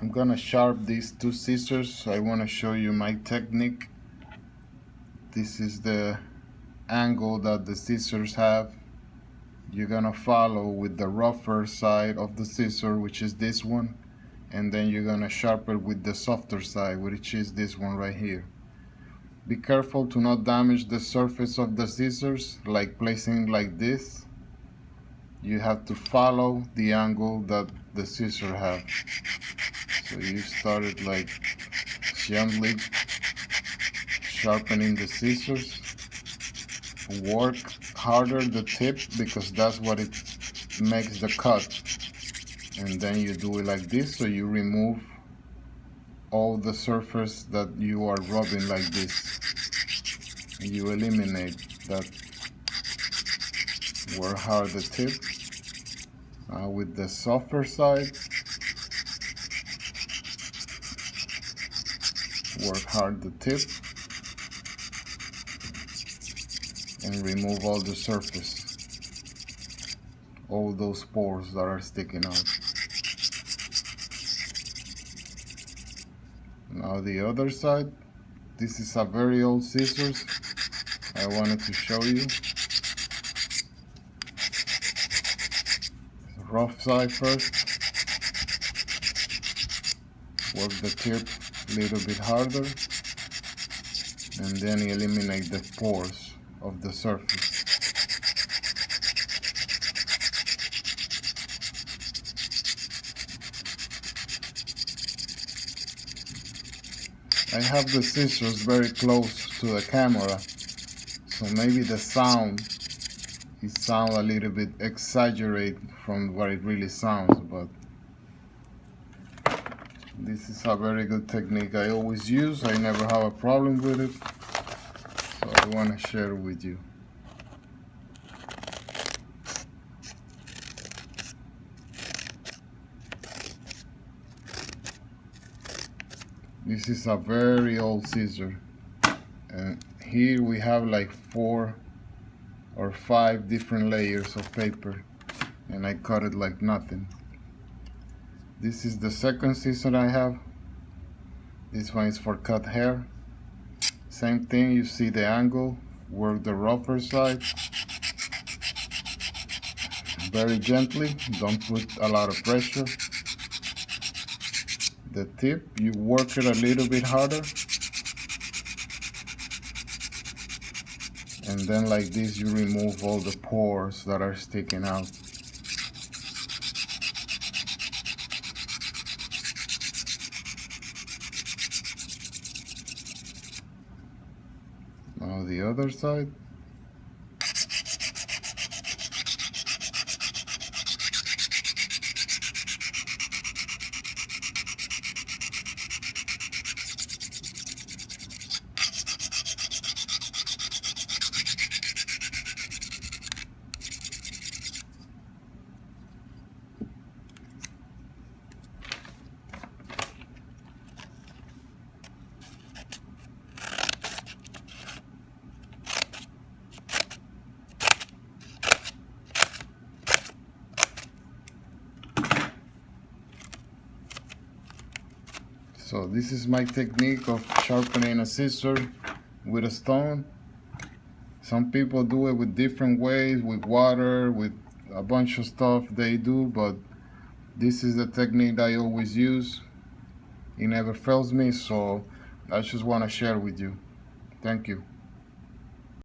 I'm gonna sharpen these two scissors. I want to show you my technique. This is the angle that the scissors have. You're gonna follow with the rougher side of the scissor, which is this one, and then you're gonna sharpen with the softer side, which is this one right here. Be careful to not damage the surface of the scissors, like placing like this. You have to follow the angle that the scissors have. So you start it like gently sharpening the scissors. Work harder the tip because that's what it makes the cut. And then you do it like this, so you remove all the surface that you are rubbing like this. You eliminate that. Work hard the tip. With the softer side, work hard the tip and remove all the surface, all those pores that are sticking out. Now the other side. This is a very old scissors. I wanted to show you. Rough side first. Work the tip a little bit harder, and then eliminate the pores of the surface. I have the scissors very close to the camera, so maybe the sound a little bit exaggerated from what it really sounds, but this is a very good technique I always use. I never have a problem with it, so I want to share it with you. This is a very old scissor, and here we have like 4 or 5 different layers of paper, and I cut it like nothing. This is the second scissor I have. This one is for cut hair. Same thing, you see the angle, work the rougher side very gently, don't put a lot of pressure. The tip, you work it a little bit harder, and then like this you remove all the pores that are sticking out. Now the other side. So this is my technique of sharpening a scissor with a stone. Some people do it with different ways, with water, with a bunch of stuff they do, but this is the technique I always use. It never fails me, so I just want to share with you. Thank you.